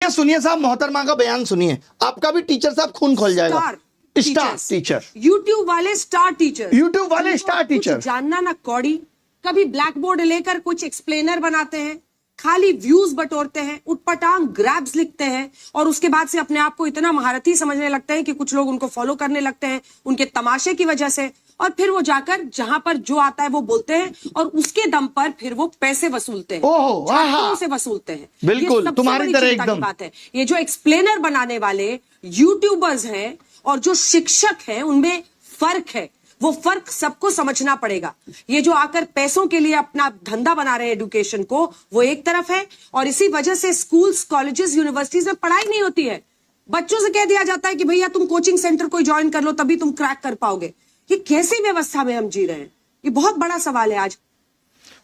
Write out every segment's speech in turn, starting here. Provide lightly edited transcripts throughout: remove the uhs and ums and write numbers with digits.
सुनिए साहब, मोहतरमा का बयान सुनिए, आपका भी टीचर साहब खून खोल जाएगा। स्टार टीचर, यूट्यूब वाले स्टार टीचर, यूट्यूब वाले स्टार टीचर, जानना ना कौड़ी, कभी ब्लैक बोर्ड लेकर कुछ एक्सप्लेनर बनाते हैं, खाली व्यूज बटोरते हैं, उटपटांग ग्रैब्स लिखते हैं और उसके बाद से अपने आप को इतना महारथी समझने लगते हैं कि कुछ लोग उनको फॉलो करने लगते हैं उनके तमाशे की वजह से, और फिर वो जाकर जहां पर जो आता है वो बोलते हैं और उसके दम पर फिर वो पैसे वसूलते हैं, छात्रों से वसूलते हैं। बिल्कुल तुम्हारी तरह एकदम बात है। ये जो एक्सप्लेनर बनाने वाले यूट्यूबर्स हैं और जो शिक्षक हैं उनमें फर्क है, वो फर्क सबको समझना पड़ेगा। ये जो आकर पैसों के लिए अपना धंधा बना रहे हैं एजुकेशन को, वो एक तरफ है, और इसी वजह से स्कूल्स, कॉलेजेस, यूनिवर्सिटीज में पढ़ाई नहीं होती है। बच्चों से कह दिया जाता है कि भैया तुम कोचिंग सेंटर कोई ज्वाइन कर लो तभी तुम क्रैक कर पाओगे। ये कैसी व्यवस्था में हम जी रहे हैं? ये बहुत बड़ा सवाल है। आज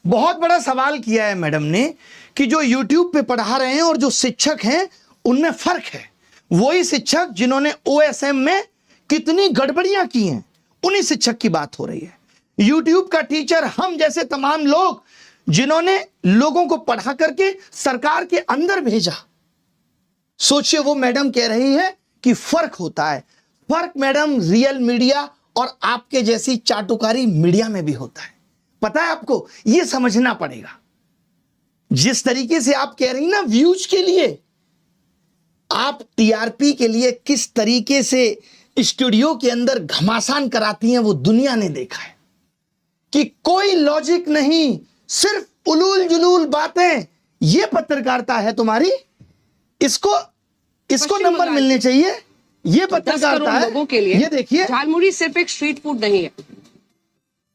बहुत बड़ा सवाल किया है मैडम ने कि जो यूट्यूब पे पढ़ा रहे हैं और जो शिक्षक हैं उनमें फर्क है। वही शिक्षक जिन्होंने ओएसएम में कितनी गड़बड़ियां की हैं, उन्हीं शिक्षक की बात हो रही है। यूट्यूब का टीचर हम जैसे तमाम लोग जिन्होंने लोगों को पढ़ा करके सरकार के अंदर भेजा। सोचिए, वो मैडम कह रही है कि फर्क होता है। फर्क मैडम रियल मीडिया और आपके जैसी चाटुकारी मीडिया में भी होता है। पता है आपको, यह समझना पड़ेगा। जिस तरीके से आप कह रही ना व्यूज के लिए, आप टीआरपी के लिए किस तरीके से स्टूडियो के अंदर घमासान कराती हैं वो दुनिया ने देखा है कि कोई लॉजिक नहीं, सिर्फ उलूल जुलूल बातें। ये पत्रकारिता है तुम्हारी, इसको नंबर मिलने चाहिए। ये पत्रकारिता है लोगों के लिए। ये देखिए, झालमुड़ी सिर्फ एक स्ट्रीट फूड नहीं है,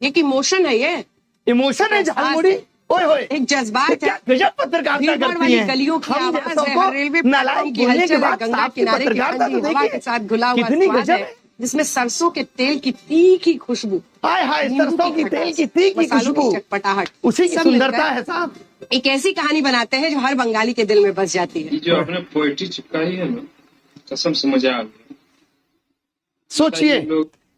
ये एक इमोशन है। ये इमोशन है झालमुड़ी, ओए होए, एक जज्बात है। गजब पत्रकारिता करती हैं। गलियों की हम आवाज जैसों है, को हर रेलवे नालायक की बोलने के हलचल है, बाद गंगा आपकी किनारे की पत्रकारिता ठंडी तो हवा देखिए के साथ घुला हुआ कितनी स्वाद गजब है, है। जिसमें सरसों के तेल की तीखी खुशबू, हाय हाय, नींबू सरसों की तेल की तीखी मसालों की खुशबू, चटपटाहट, उसी की सब सुंदरता मिलकर है साहब। एक ऐसी कहानी बनाते हैं जो हर बंगाली के दिल में बस जाती है। जो आपने पोएट्री चिपकाई है ना, कसम से मजा आ गया। सोचिए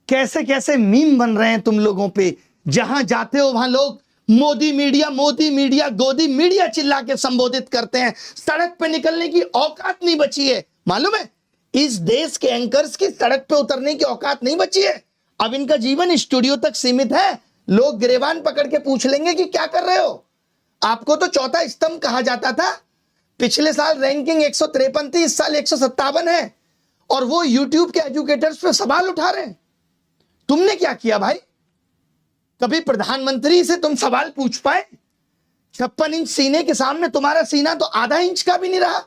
कैसे कैसे मीम बन रहे हैं तुम लोगों पे। जहां जाते हो वहां लोग मोदी मीडिया गोदी मीडिया चिल्ला के संबोधित करते हैं। सड़क पे निकलने की औकात नहीं बची है। मालूम है, इस देश के एंकर्स की सड़क पे उतरने की औकात नहीं बची है। अब इनका जीवन स्टूडियो तक सीमित है। लोग गिरेबान पकड़ के पूछ लेंगे कि क्या कर रहे हो। आपको तो चौथा स्तंभ कहा जाता था। पिछले साल रैंकिंग 153 थी, इस साल 157 है, और वो यूट्यूब के एजुकेटर्स पे सवाल उठा रहे हैं। तुमने क्या किया भाई? कभी प्रधानमंत्री से तुम सवाल पूछ पाए? 56 इंच सीने के सामने तुम्हारा सीना तो आधा इंच का भी नहीं रहा।